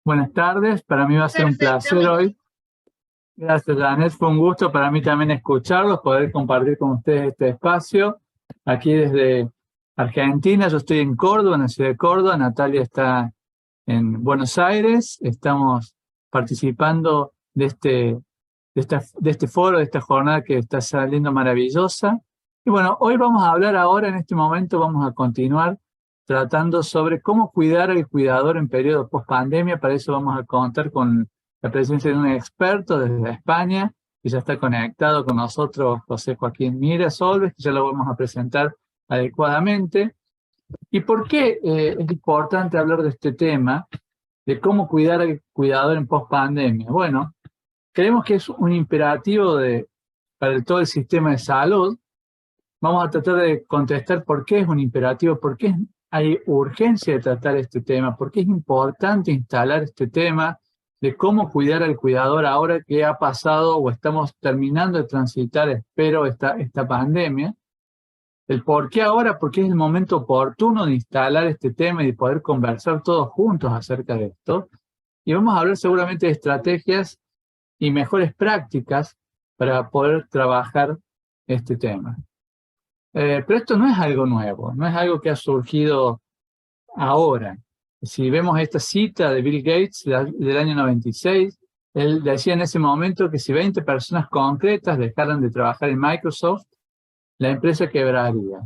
Buenas tardes, para mí va a ser un placer hoy. Gracias, Janet, fue un gusto para mí también escucharlos, poder compartir con ustedes este espacio. Aquí desde Argentina, yo estoy en Córdoba, en la ciudad de Córdoba, Natalia está en Buenos Aires, estamos participando de este foro, de esta jornada que está saliendo maravillosa. Y bueno, hoy vamos a hablar ahora, en este momento vamos a continuar tratando sobre cómo cuidar al cuidador en periodo post-pandemia. Para eso vamos a contar con la presencia de un experto desde España, que ya está conectado con nosotros, José Joaquín Mira Solves, que ya lo vamos a presentar adecuadamente. ¿Y por qué es importante hablar de este tema, de cómo cuidar al cuidador en post-pandemia? Bueno, creemos que es un imperativo para todo el sistema de salud. Vamos a tratar de contestar por qué es un imperativo, por qué hay urgencia de tratar este tema, por qué es importante instalar este tema de cómo cuidar al cuidador ahora que ha pasado o estamos terminando de transitar, espero, esta pandemia. El por qué ahora, porque es el momento oportuno de instalar este tema y de poder conversar todos juntos acerca de esto. Y vamos a hablar seguramente de estrategias y mejores prácticas para poder trabajar este tema. Pero esto no es algo nuevo, no es algo que ha surgido ahora. Si vemos esta cita de Bill Gates del año 96, él decía en ese momento que si 20 personas concretas dejaran de trabajar en Microsoft, la empresa quebraría.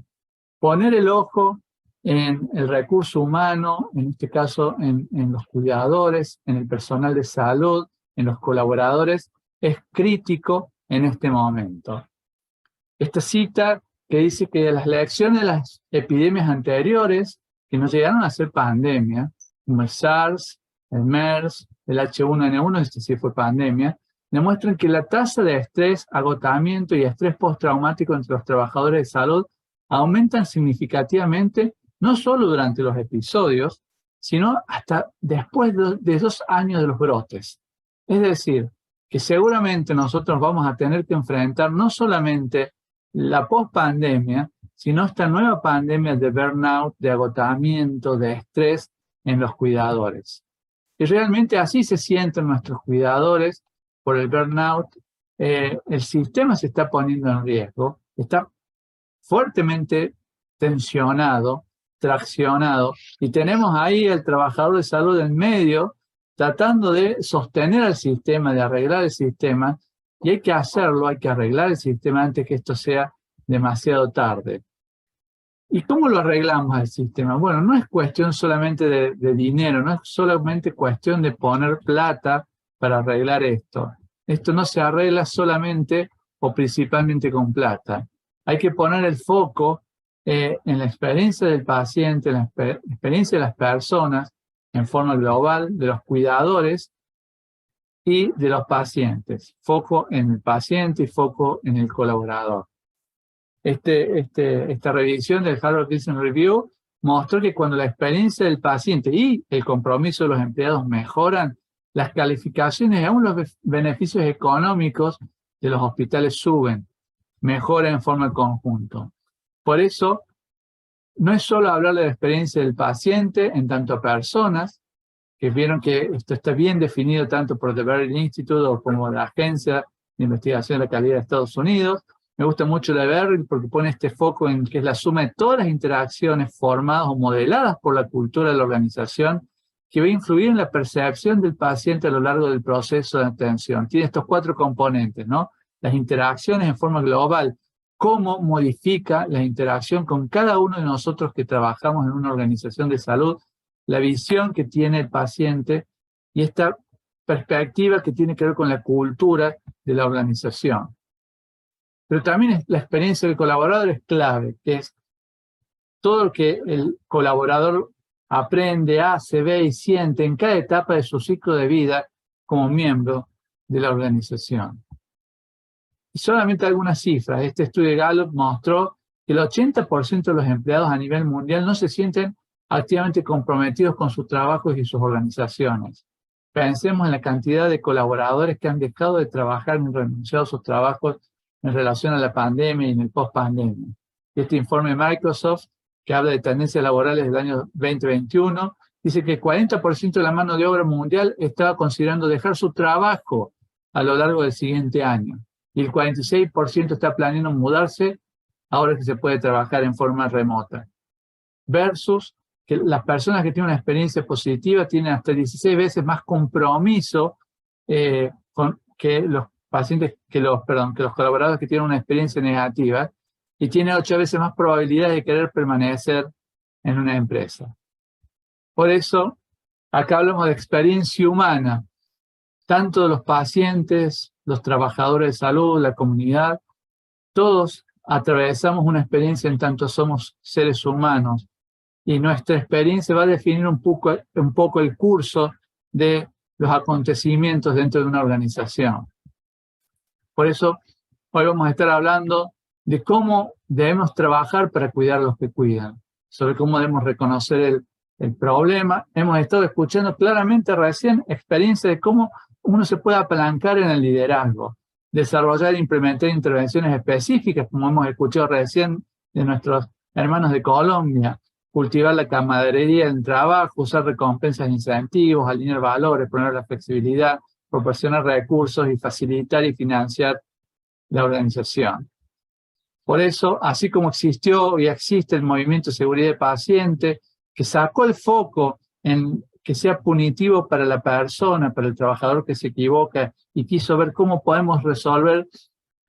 Poner el ojo en el recurso humano, en este caso en los cuidadores, en el personal de salud, en los colaboradores, es crítico en este momento. Esta cita que dice que las lecciones de las epidemias anteriores, que no llegaron a ser pandemia, como el SARS, el MERS, el H1N1, este sí fue pandemia, demuestran que la tasa de estrés, agotamiento y estrés postraumático entre los trabajadores de salud aumentan significativamente, no solo durante los episodios, sino hasta después de 2 años de los brotes. Es decir, que seguramente nosotros vamos a tener que enfrentar no solamente la post-pandemia, sino esta nueva pandemia de burnout, de agotamiento, de estrés en los cuidadores. Y realmente así se sienten nuestros cuidadores por el burnout. El sistema se está poniendo en riesgo, está fuertemente tensionado, traccionado, y tenemos ahí el trabajador de salud en medio tratando de sostener al sistema, de arreglar el sistema, y hay que hacerlo, hay que arreglar el sistema antes que esto sea demasiado tarde. ¿Y cómo lo arreglamos al sistema? Bueno, no es cuestión solamente de dinero, no es solamente cuestión de poner plata para arreglar esto. Esto no se arregla solamente o principalmente con plata. Hay que poner el foco en la experiencia del paciente, en la experiencia de las personas en forma global, de los cuidadores y de los pacientes. Foco en el paciente y foco en el colaborador. Esta revisión del Harvard Business Review mostró que cuando la experiencia del paciente y el compromiso de los empleados mejoran, las calificaciones y aún los beneficios económicos de los hospitales suben, mejoran en forma conjunto. Por eso, no es solo hablar de la experiencia del paciente en tanto a personas, que vieron que esto está bien definido tanto por The Beryl Institute como la Agencia de Investigación de la Calidad de Estados Unidos. Me gusta mucho la Beryl porque pone este foco en que es la suma de todas las interacciones formadas o modeladas por la cultura de la organización que va a influir en la percepción del paciente a lo largo del proceso de atención. Tiene estos 4 componentes, ¿no? Las interacciones en forma global, cómo modifica la interacción con cada uno de nosotros que trabajamos en una organización de salud, la visión que tiene el paciente y esta perspectiva que tiene que ver con la cultura de la organización. Pero también la experiencia del colaborador es clave, que es todo lo que el colaborador aprende, hace, ve y siente en cada etapa de su ciclo de vida como miembro de la organización. Y solamente algunas cifras. Este estudio de Gallup mostró que el 80% de los empleados a nivel mundial no se sienten activamente comprometidos con sus trabajos y sus organizaciones. Pensemos en la cantidad de colaboradores que han dejado de trabajar y renunciado a sus trabajos en relación a la pandemia y en el post-pandemia. Este informe de Microsoft, que habla de tendencias laborales del año 2021, dice que el 40% de la mano de obra mundial estaba considerando dejar su trabajo a lo largo del siguiente año. Y el 46% está planeando mudarse ahora que se puede trabajar en forma remota. Versus que las personas que tienen una experiencia positiva tienen hasta 16 veces más compromiso que los pacientes, que los colaboradores que tienen una experiencia negativa, y tienen 8 veces más probabilidades de querer permanecer en una empresa. Por eso, acá hablamos de experiencia humana, tanto de los pacientes, los trabajadores de salud, la comunidad, todos atravesamos una experiencia en tanto somos seres humanos, y nuestra experiencia va a definir un poco el curso de los acontecimientos dentro de una organización. Por eso, hoy vamos a estar hablando de cómo debemos trabajar para cuidar a los que cuidan, sobre cómo debemos reconocer el problema. Hemos estado escuchando claramente recién experiencias de cómo uno se puede apalancar en el liderazgo, desarrollar e implementar intervenciones específicas, como hemos escuchado recién de nuestros hermanos de Colombia, cultivar la camaradería en el trabajo, usar recompensas e incentivos, alinear valores, poner la flexibilidad, proporcionar recursos y facilitar y financiar la organización. Por eso, así como existió y existe el movimiento de seguridad del paciente, que sacó el foco en que sea punitivo para la persona, para el trabajador que se equivoca, y quiso ver cómo podemos resolver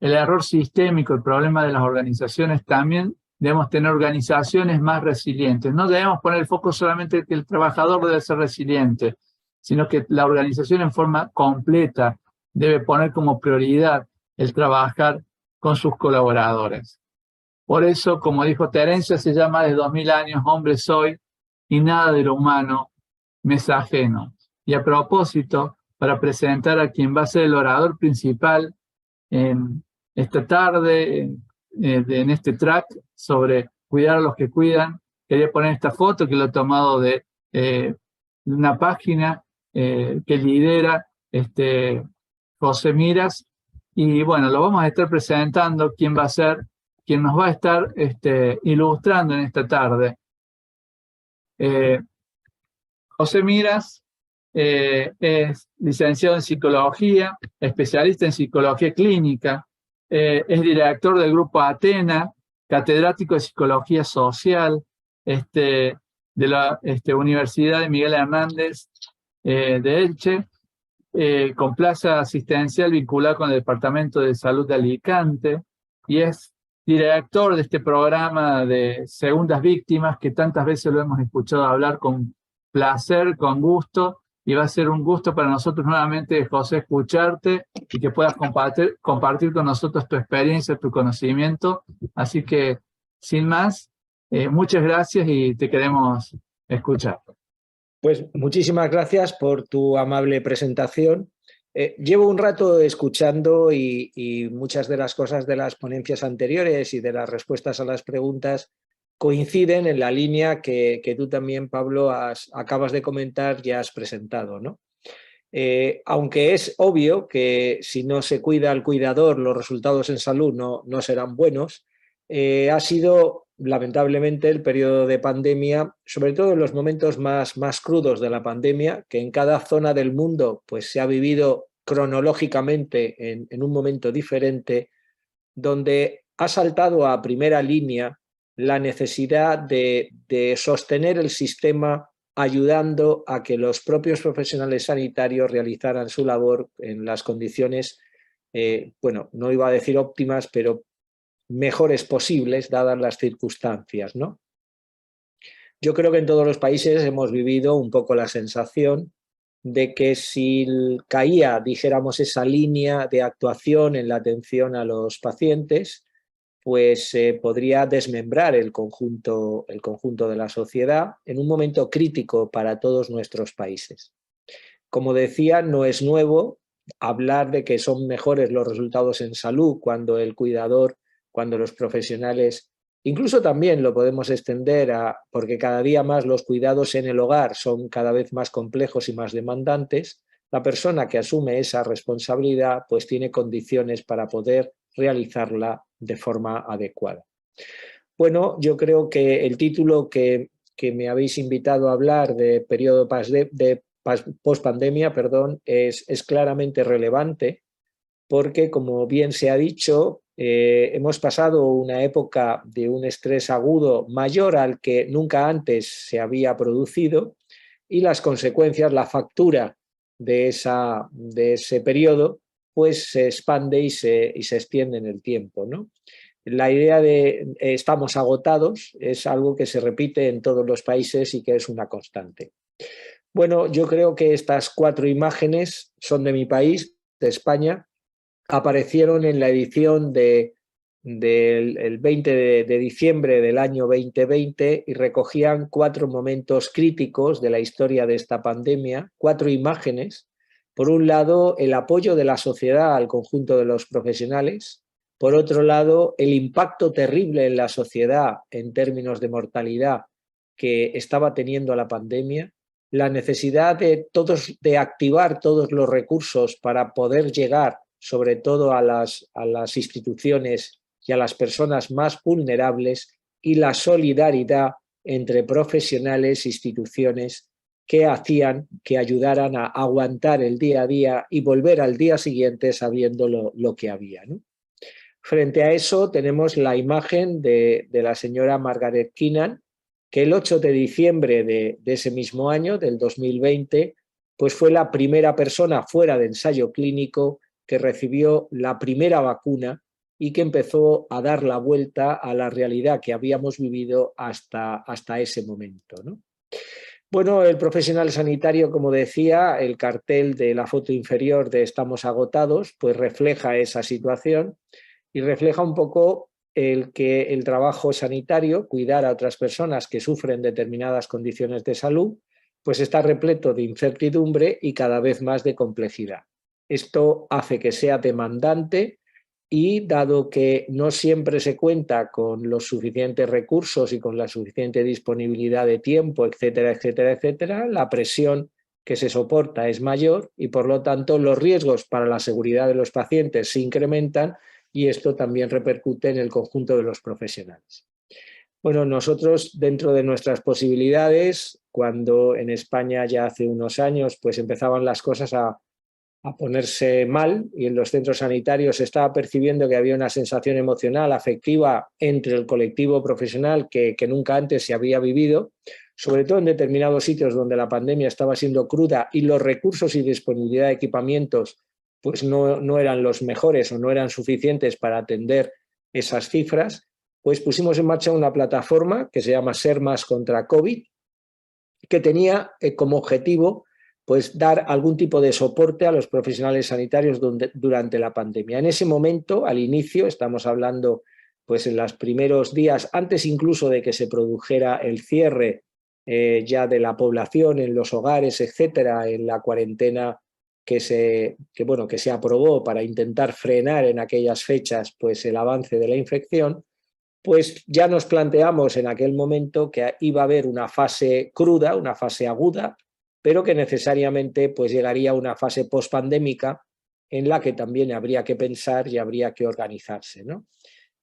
el error sistémico, el problema de las organizaciones, también debemos tener organizaciones más resilientes. No debemos poner el foco solamente en que el trabajador debe ser resiliente, sino que la organización en forma completa debe poner como prioridad el trabajar con sus colaboradores. Por eso, como dijo Terencia, hace ya más de 2000 años, hombre soy y nada de lo humano me es ajeno. Y a propósito, para presentar a quien va a ser el orador principal en esta tarde, en este track sobre cuidar a los que cuidan, quería poner esta foto que lo he tomado de una página que lidera José Miras, y bueno, lo vamos a estar presentando, quién va a ser, quien nos va a estar ilustrando en esta tarde. José Miras es licenciado en psicología, especialista en psicología clínica, es director del grupo Atena, catedrático de psicología social de la Universidad de Miguel Hernández de Elche, con plaza asistencial vinculada con el Departamento de Salud de Alicante, y es director de este programa de segundas víctimas que tantas veces lo hemos escuchado hablar con placer, con gusto, y va a ser un gusto para nosotros nuevamente, José, escucharte y que puedas compartir con nosotros tu experiencia, tu conocimiento. Así que, sin más, muchas gracias y te queremos escuchar. Pues muchísimas gracias por tu amable presentación. Llevo un rato escuchando y muchas de las cosas de las ponencias anteriores y de las respuestas a las preguntas coinciden en la línea que tú también, Pablo, acabas de comentar y has presentado, ¿no? Aunque es obvio que si no se cuida al cuidador, los resultados en salud no serán buenos, ha sido lamentablemente el periodo de pandemia, sobre todo en los momentos más crudos de la pandemia, que en cada zona del mundo pues, se ha vivido cronológicamente en un momento diferente, donde ha saltado a primera línea la necesidad de sostener el sistema ayudando a que los propios profesionales sanitarios realizaran su labor en las condiciones, bueno, no iba a decir óptimas, pero mejores posibles dadas las circunstancias, ¿no? Yo creo que en todos los países hemos vivido un poco la sensación de que si caía, dijéramos, esa línea de actuación en la atención a los pacientes, pues podría desmembrar el conjunto de la sociedad en un momento crítico para todos nuestros países. Como decía, no es nuevo hablar de que son mejores los resultados en salud cuando el cuidador, cuando los profesionales, incluso también lo podemos extender porque cada día más los cuidados en el hogar son cada vez más complejos y más demandantes, la persona que asume esa responsabilidad pues tiene condiciones para poder realizarla de forma adecuada. Bueno, yo creo que el título que que me habéis invitado a hablar de periodo post-pandemia, es claramente relevante porque, como bien se ha dicho, hemos pasado una época de un estrés agudo mayor al que nunca antes se había producido y las consecuencias, la factura de ese periodo, pues se expande y se extiende en el tiempo, ¿no? La idea de estamos agotados es algo que se repite en todos los países y que es una constante. Bueno, yo creo que estas 4 imágenes son de mi país, de España, aparecieron en la edición del 20 de diciembre del año 2020 y recogían 4 momentos críticos de la historia de esta pandemia, 4 imágenes. Por un lado, el apoyo de la sociedad al conjunto de los profesionales. Por otro lado, el impacto terrible en la sociedad en términos de mortalidad que estaba teniendo la pandemia. La necesidad de activar todos los recursos para poder llegar sobre todo a las instituciones y a las personas más vulnerables, y la solidaridad entre profesionales e instituciones que ayudaran a aguantar el día a día y volver al día siguiente sabiendo lo que había, ¿no? Frente a eso tenemos la imagen de la señora Margaret Keenan, que el 8 de diciembre de ese mismo año, del 2020, pues fue la primera persona fuera de ensayo clínico que recibió la primera vacuna y que empezó a dar la vuelta a la realidad que habíamos vivido hasta ese momento, ¿no? Bueno, el profesional sanitario, como decía, el cartel de la foto inferior de "estamos agotados", pues refleja esa situación y refleja un poco que el trabajo sanitario, cuidar a otras personas que sufren determinadas condiciones de salud, pues está repleto de incertidumbre y cada vez más de complejidad. Esto hace que sea demandante y, dado que no siempre se cuenta con los suficientes recursos y con la suficiente disponibilidad de tiempo, etcétera, etcétera, etcétera, la presión que se soporta es mayor y, por lo tanto, los riesgos para la seguridad de los pacientes se incrementan, y esto también repercute en el conjunto de los profesionales. Bueno, nosotros, dentro de nuestras posibilidades, cuando en España ya hace unos años pues empezaban las cosas a ponerse mal y en los centros sanitarios se estaba percibiendo que había una sensación emocional, afectiva entre el colectivo profesional que nunca antes se había vivido, sobre todo en determinados sitios donde la pandemia estaba siendo cruda y los recursos y disponibilidad de equipamientos pues no eran los mejores o no eran suficientes para atender esas cifras. Pues pusimos en marcha una plataforma que se llama Ser Más contra COVID, que tenía como objetivo pues dar algún tipo de soporte a los profesionales sanitarios durante la pandemia. En ese momento, al inicio, estamos hablando pues en los primeros días, antes incluso de que se produjera el cierre ya de la población en los hogares, etcétera, en la cuarentena que se aprobó para intentar frenar en aquellas fechas pues el avance de la infección, pues ya nos planteamos en aquel momento que iba a haber una fase cruda, una fase aguda, pero que necesariamente pues llegaría a una fase pospandémica en la que también habría que pensar y habría que organizarse, ¿no?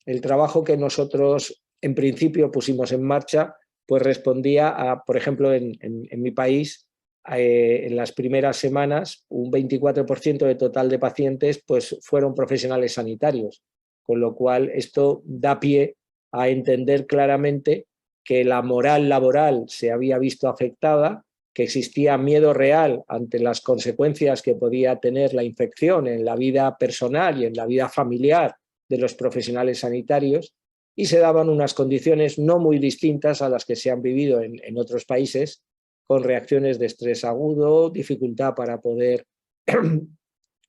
El trabajo que nosotros en principio pusimos en marcha pues respondía a, por ejemplo, en mi país, en las primeras semanas un 24% de total de pacientes pues fueron profesionales sanitarios, con lo cual esto da pie a entender claramente que la moral laboral se había visto afectada, que existía miedo real ante las consecuencias que podía tener la infección en la vida personal y en la vida familiar de los profesionales sanitarios, y se daban unas condiciones no muy distintas a las que se han vivido en otros países, con reacciones de estrés agudo, dificultad para poder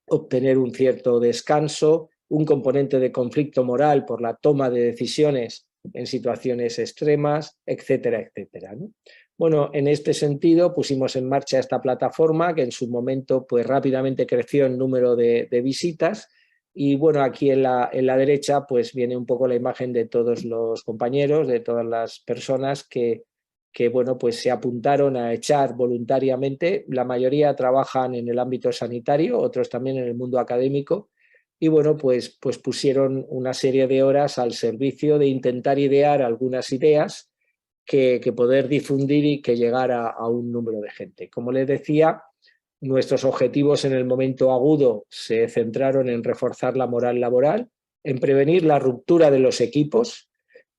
obtener un cierto descanso, un componente de conflicto moral por la toma de decisiones en situaciones extremas, etcétera, etcétera, ¿no? Bueno, en este sentido pusimos en marcha esta plataforma que en su momento pues rápidamente creció en número de visitas, y bueno, aquí en la derecha pues viene un poco la imagen de todos los compañeros, de todas las personas que bueno, pues se apuntaron a echar voluntariamente. La mayoría trabajan en el ámbito sanitario, otros también en el mundo académico, y bueno, pues pusieron una serie de horas al servicio de intentar idear algunas ideas que poder difundir y que llegara a un número de gente. Como les decía, nuestros objetivos en el momento agudo se centraron en reforzar la moral laboral, en prevenir la ruptura de los equipos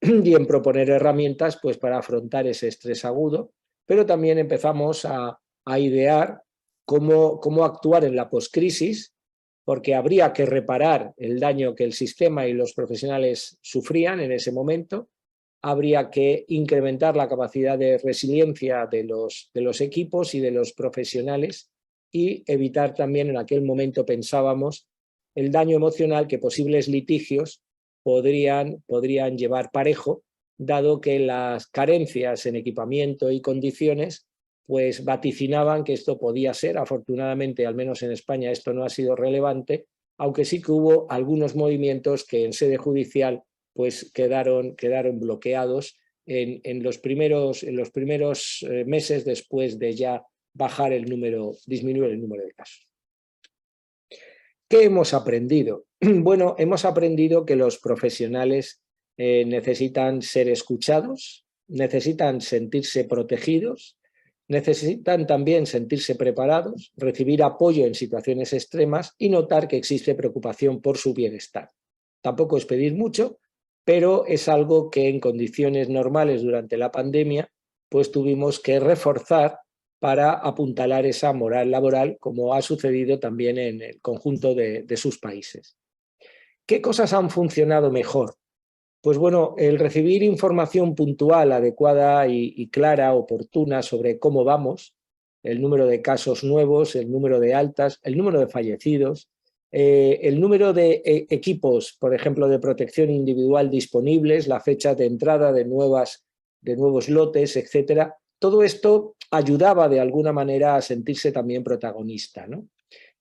y en proponer herramientas pues, para afrontar ese estrés agudo, pero también empezamos a idear cómo actuar en la poscrisis, porque habría que reparar el daño que el sistema y los profesionales sufrían en ese momento, habría que incrementar la capacidad de resiliencia de los equipos y de los profesionales y evitar también, en aquel momento pensábamos, el daño emocional que posibles litigios podrían llevar parejo, dado que las carencias en equipamiento y condiciones pues vaticinaban que esto podía ser. Afortunadamente, al menos en España, esto no ha sido relevante, aunque sí que hubo algunos movimientos que en sede judicial pues quedaron bloqueados en los primeros meses después de ya disminuir el número de casos. ¿Qué hemos aprendido? Bueno, hemos aprendido que los profesionales necesitan ser escuchados, necesitan sentirse protegidos, necesitan también sentirse preparados, recibir apoyo en situaciones extremas y notar que existe preocupación por su bienestar. Tampoco es pedir mucho, pero es algo que en condiciones normales durante la pandemia pues tuvimos que reforzar para apuntalar esa moral laboral, como ha sucedido también en el conjunto de sus países. ¿Qué cosas han funcionado mejor? Pues bueno, el recibir información puntual, adecuada y clara, oportuna sobre cómo vamos, el número de casos nuevos, el número de altas, el número de fallecidos, el número de equipos, por ejemplo, de protección individual disponibles, la fecha de entrada de nuevos lotes, etcétera. Todo esto ayudaba de alguna manera a sentirse también protagonista, ¿no?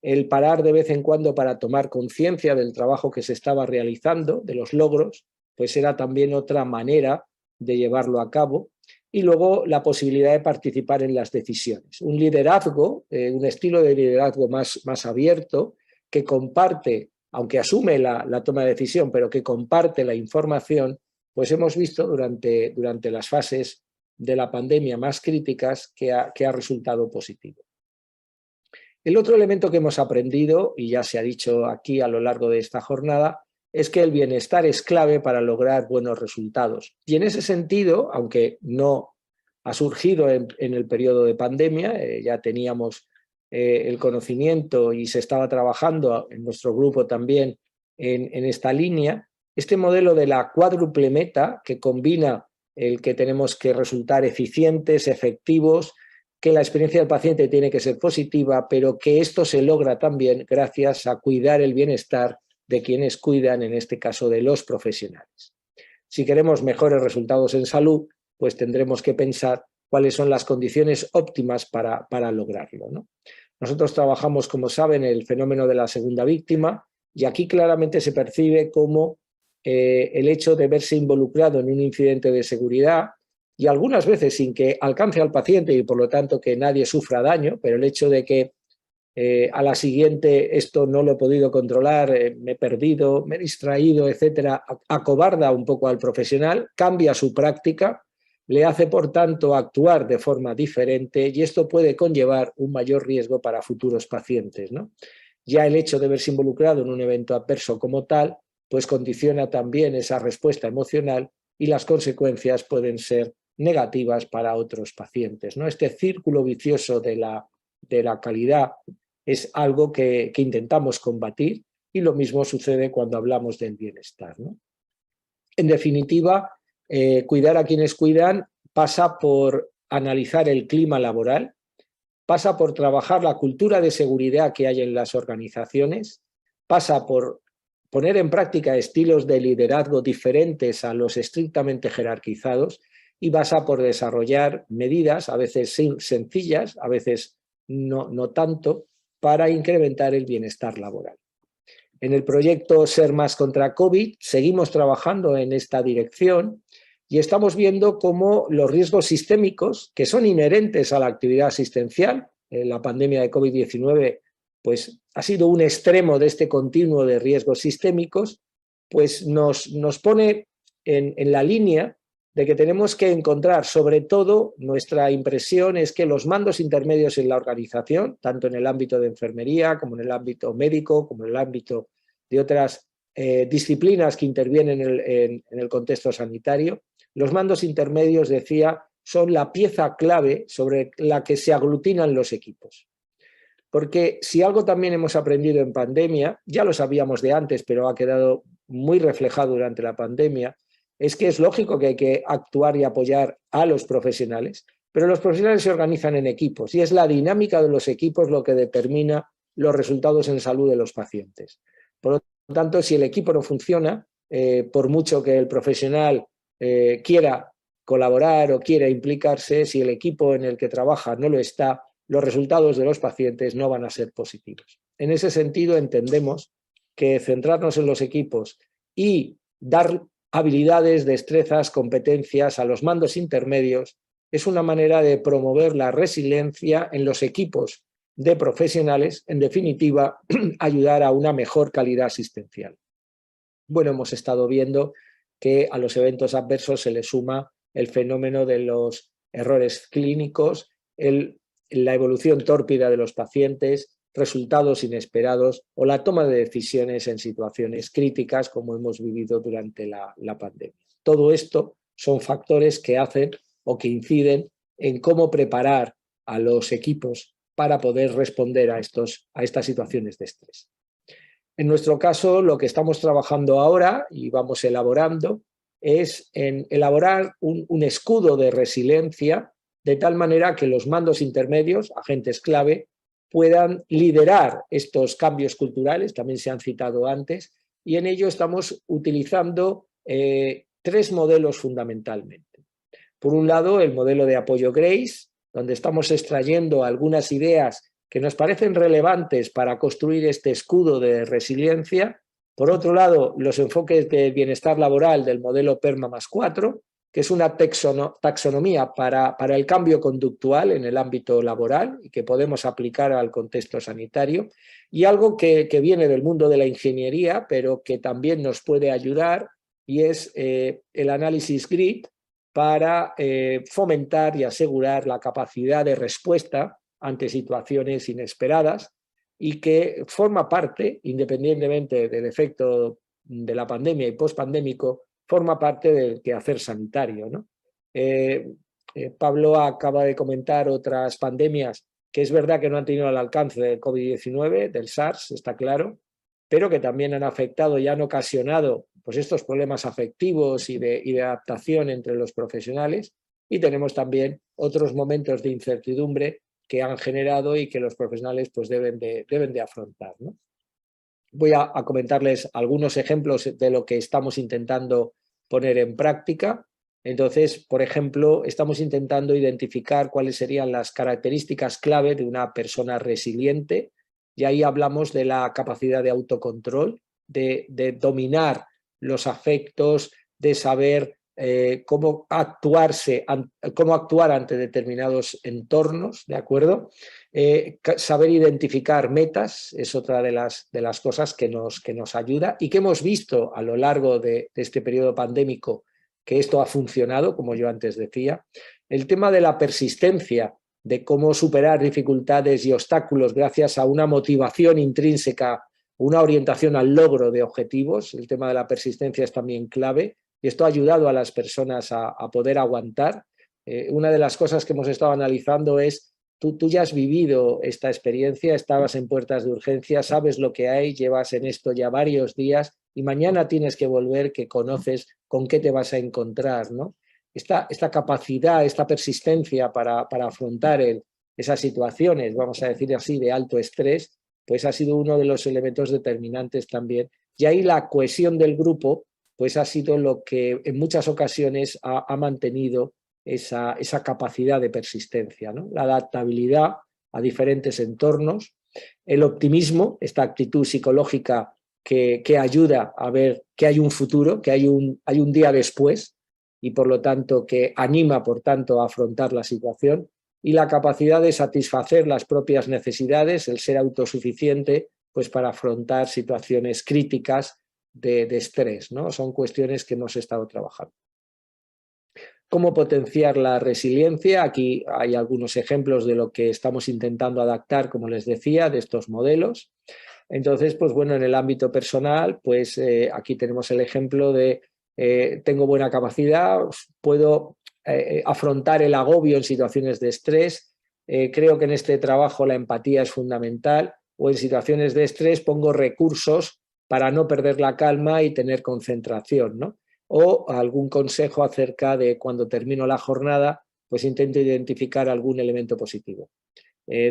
El parar de vez en cuando para tomar conciencia del trabajo que se estaba realizando, de los logros, pues era también otra manera de llevarlo a cabo. Y luego la posibilidad de participar en las decisiones. Un liderazgo, un estilo de liderazgo más abierto, que comparte, aunque asume la toma de decisión, pero que comparte la información, pues hemos visto durante las fases de la pandemia más críticas que ha resultado positivo. El otro elemento que hemos aprendido, y ya se ha dicho aquí a lo largo de esta jornada, es que el bienestar es clave para lograr buenos resultados. Y en ese sentido, aunque no ha surgido en el periodo de pandemia, ya teníamos el conocimiento y se estaba trabajando en nuestro grupo también en esta línea, este modelo de la cuádruple meta que combina el que tenemos que resultar eficientes, efectivos, que la experiencia del paciente tiene que ser positiva, pero que esto se logra también gracias a cuidar el bienestar de quienes cuidan, en este caso de los profesionales. Si queremos mejores resultados en salud, pues tendremos que pensar cuáles son las condiciones óptimas para lograrlo, ¿no? Nosotros trabajamos, como saben, el fenómeno de la segunda víctima y aquí claramente se percibe como el hecho de verse involucrado en un incidente de seguridad y algunas veces sin que alcance al paciente y por lo tanto que nadie sufra daño, pero el hecho de que a la siguiente esto no lo he podido controlar, me he perdido, me he distraído, etcétera, acobarda un poco al profesional, cambia su práctica, le hace por tanto actuar de forma diferente y esto puede conllevar un mayor riesgo para futuros pacientes, ¿no? Ya el hecho de verse involucrado en un evento adverso como tal, pues condiciona también esa respuesta emocional y las consecuencias pueden ser negativas para otros pacientes, ¿no? Este círculo vicioso de la calidad es algo que intentamos combatir y lo mismo sucede cuando hablamos del bienestar, ¿no? En definitiva, cuidar a quienes cuidan pasa por analizar el clima laboral, pasa por trabajar la cultura de seguridad que hay en las organizaciones, pasa por poner en práctica estilos de liderazgo diferentes a los estrictamente jerarquizados y pasa por desarrollar medidas, a veces sencillas, a veces no tanto, para incrementar el bienestar laboral. En el proyecto Ser Más contra COVID seguimos trabajando en esta dirección y estamos viendo cómo los riesgos sistémicos que son inherentes a la actividad asistencial, la pandemia de COVID-19 pues, ha sido un extremo de este continuo de riesgos sistémicos, pues nos pone en la línea de que tenemos que encontrar, sobre todo, nuestra impresión es que los mandos intermedios en la organización, tanto en el ámbito de enfermería, como en el ámbito médico, como en el ámbito de otras disciplinas que intervienen en el contexto sanitario, los mandos intermedios, decía, son la pieza clave sobre la que se aglutinan los equipos. Porque si algo también hemos aprendido en pandemia, ya lo sabíamos de antes, pero ha quedado muy reflejado durante la pandemia, es que es lógico que hay que actuar y apoyar a los profesionales, pero los profesionales se organizan en equipos y es la dinámica de los equipos lo que determina los resultados en salud de los pacientes. Por lo tanto, si el equipo no funciona, por mucho que el profesional quiera colaborar o quiera implicarse, si el equipo en el que trabaja no lo está, los resultados de los pacientes no van a ser positivos. En ese sentido, entendemos que centrarnos en los equipos y dar habilidades, destrezas, competencias a los mandos intermedios es una manera de promover la resiliencia en los equipos de profesionales, en definitiva, ayudar a una mejor calidad asistencial. Bueno, hemos estado viendo que a los eventos adversos se le suma el fenómeno de los errores clínicos, la evolución tórpida de los pacientes, resultados inesperados o la toma de decisiones en situaciones críticas como hemos vivido durante la pandemia. Todo esto son factores que hacen o que inciden en cómo preparar a los equipos para poder responder a estas situaciones de estrés. En nuestro caso, lo que estamos trabajando ahora y vamos elaborando es en elaborar un escudo de resiliencia de tal manera que los mandos intermedios, agentes clave, puedan liderar estos cambios culturales, también se han citado antes, y en ello estamos utilizando tres modelos fundamentalmente. Por un lado, el modelo de apoyo GRACE, donde estamos extrayendo algunas ideas que nos parecen relevantes para construir este escudo de resiliencia. Por otro lado, los enfoques de bienestar laboral del modelo PERMA más 4, que es una taxonomía para el cambio conductual en el ámbito laboral y que podemos aplicar al contexto sanitario, y algo que viene del mundo de la ingeniería, pero que también nos puede ayudar, y es el análisis GRID para fomentar y asegurar la capacidad de respuesta ante situaciones inesperadas y que forma parte, independientemente del efecto de la pandemia y pospandémico, forma parte del quehacer sanitario, ¿no? Pablo acaba de comentar otras pandemias que es verdad que no han tenido el alcance del COVID-19, del SARS, está claro, pero que también han afectado y han ocasionado pues, estos problemas afectivos y de adaptación entre los profesionales, y tenemos también otros momentos de incertidumbre que han generado y que los profesionales pues, deben de afrontar, ¿no? Voy a comentarles algunos ejemplos de lo que estamos intentando poner en práctica. Entonces, por ejemplo, estamos intentando identificar cuáles serían las características clave de una persona resiliente, y ahí hablamos de la capacidad de autocontrol, de dominar los afectos, de saber cómo actuar ante determinados entornos, ¿de acuerdo? Saber identificar metas es otra de las cosas que nos ayuda y que hemos visto a lo largo de este periodo pandémico que esto ha funcionado, como yo antes decía. El tema de la persistencia, de cómo superar dificultades y obstáculos gracias a una motivación intrínseca, una orientación al logro de objetivos. El tema de la persistencia es también clave y esto ha ayudado a las personas a poder aguantar. Una de las cosas que hemos estado analizando es, tú ya has vivido esta experiencia, estabas en puertas de urgencia, sabes lo que hay, llevas en esto ya varios días y mañana tienes que volver, que conoces con qué te vas a encontrar, ¿no? Esta capacidad, esta persistencia para afrontar esas situaciones, vamos a decir así, de alto estrés, pues ha sido uno de los elementos determinantes también. Y ahí la cohesión del grupo pues ha sido lo que en muchas ocasiones ha mantenido esa capacidad de persistencia, ¿no? La adaptabilidad a diferentes entornos, el optimismo, esta actitud psicológica que ayuda a ver que hay un futuro, que hay un día después y por lo tanto que anima por tanto a afrontar la situación, y la capacidad de satisfacer las propias necesidades, el ser autosuficiente pues para afrontar situaciones críticas de estrés, ¿no? Son cuestiones que hemos estado trabajando. cómo potenciar la resiliencia. Aquí hay algunos ejemplos de lo que estamos intentando adaptar, como les decía, de estos modelos. Entonces, pues bueno, en el ámbito personal, pues aquí tenemos el ejemplo de tengo buena capacidad, puedo afrontar el agobio en situaciones de estrés. Creo que en este trabajo la empatía es fundamental, o en situaciones de estrés pongo recursos para no perder la calma y tener concentración, ¿no? O algún consejo acerca de cuando termino la jornada, pues intento identificar algún elemento positivo.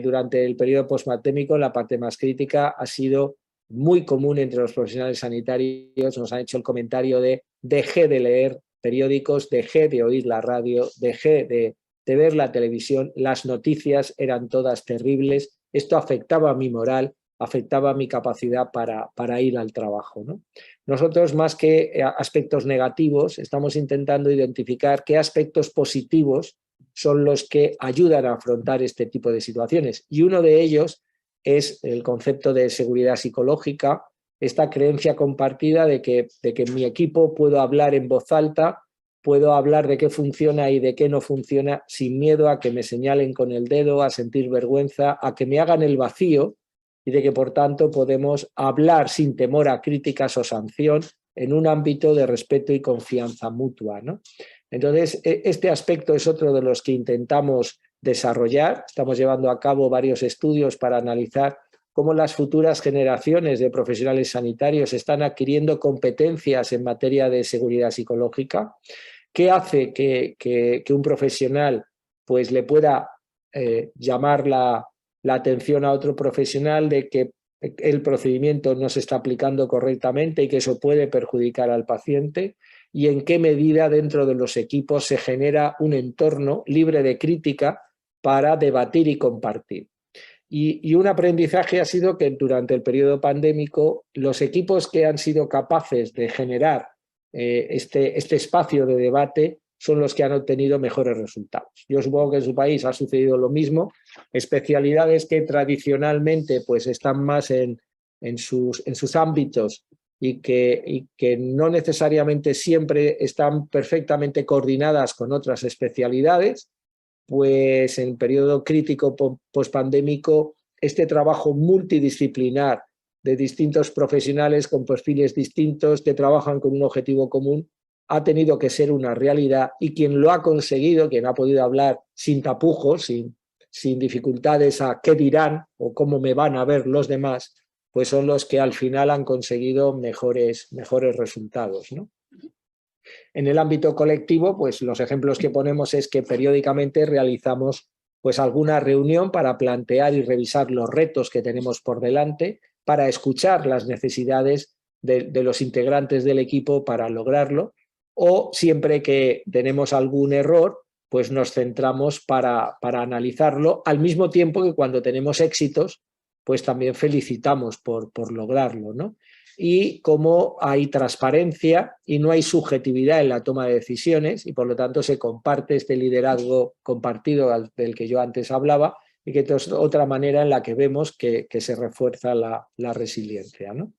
Durante el periodo postpandémico, la parte más crítica ha sido muy común entre los profesionales sanitarios. Nos han hecho el comentario de dejé de leer periódicos, dejé de oír la radio, dejé de ver la televisión, las noticias eran todas terribles, esto afectaba a mi moral, afectaba a mi capacidad para ir al trabajo, ¿no? Nosotros, más que aspectos negativos, estamos intentando identificar qué aspectos positivos son los que ayudan a afrontar este tipo de situaciones. Y uno de ellos es el concepto de seguridad psicológica, esta creencia compartida de que en mi equipo puedo hablar en voz alta, puedo hablar de qué funciona y de qué no funciona sin miedo a que me señalen con el dedo, a sentir vergüenza, a que me hagan el vacío, y de que por tanto podemos hablar sin temor a críticas o sanción en un ámbito de respeto y confianza mutua, ¿no? Entonces, este aspecto es otro de los que intentamos desarrollar. Estamos llevando a cabo varios estudios para analizar cómo las futuras generaciones de profesionales sanitarios están adquiriendo competencias en materia de seguridad psicológica. ¿Qué hace que un profesional pues, le pueda llamar la atención a otro profesional de que el procedimiento no se está aplicando correctamente y que eso puede perjudicar al paciente? Y en qué medida dentro de los equipos se genera un entorno libre de crítica para debatir y compartir. Y un aprendizaje ha sido que durante el periodo pandémico los equipos que han sido capaces de generar este espacio de debate son los que han obtenido mejores resultados. Yo supongo que en su país ha sucedido lo mismo, especialidades que tradicionalmente pues, están más en sus ámbitos y que no necesariamente siempre están perfectamente coordinadas con otras especialidades, pues en periodo crítico pospandémico este trabajo multidisciplinar de distintos profesionales con perfiles distintos que trabajan con un objetivo común ha tenido que ser una realidad, y quien lo ha conseguido, quien ha podido hablar sin tapujos, sin dificultades a qué dirán o cómo me van a ver los demás, pues son los que al final han conseguido mejores resultados, ¿no? En el ámbito colectivo, pues los ejemplos que ponemos es que periódicamente realizamos pues alguna reunión para plantear y revisar los retos que tenemos por delante, para escuchar las necesidades de los integrantes del equipo para lograrlo, o siempre que tenemos algún error, pues nos centramos para analizarlo, al mismo tiempo que cuando tenemos éxitos, pues también felicitamos por lograrlo, ¿no? Y cómo hay transparencia y no hay subjetividad en la toma de decisiones, y por lo tanto se comparte este liderazgo compartido del que yo antes hablaba, y que es otra manera en la que vemos que se refuerza la resiliencia, ¿no?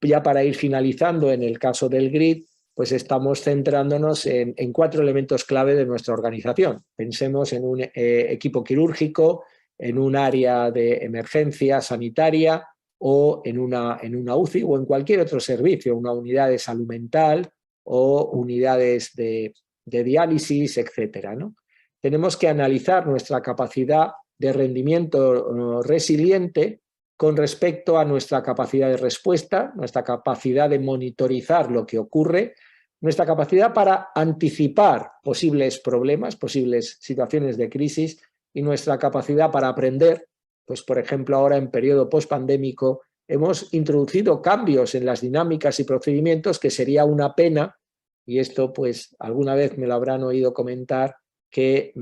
Ya para ir finalizando, en el caso del GRID, pues estamos centrándonos en 4 elementos clave de nuestra organización. Pensemos en un equipo quirúrgico, en un área de emergencia sanitaria, o en una UCI o en cualquier otro servicio, una unidad de salud mental o unidades de diálisis, etcétera, ¿no? Tenemos que analizar nuestra capacidad de rendimiento resiliente con respecto a nuestra capacidad de respuesta, nuestra capacidad de monitorizar lo que ocurre, nuestra capacidad para anticipar posibles problemas, posibles situaciones de crisis, y nuestra capacidad para aprender. Pues, por ejemplo, ahora en periodo postpandémico hemos introducido cambios en las dinámicas y procedimientos que sería una pena, y esto pues alguna vez me lo habrán oído comentar, que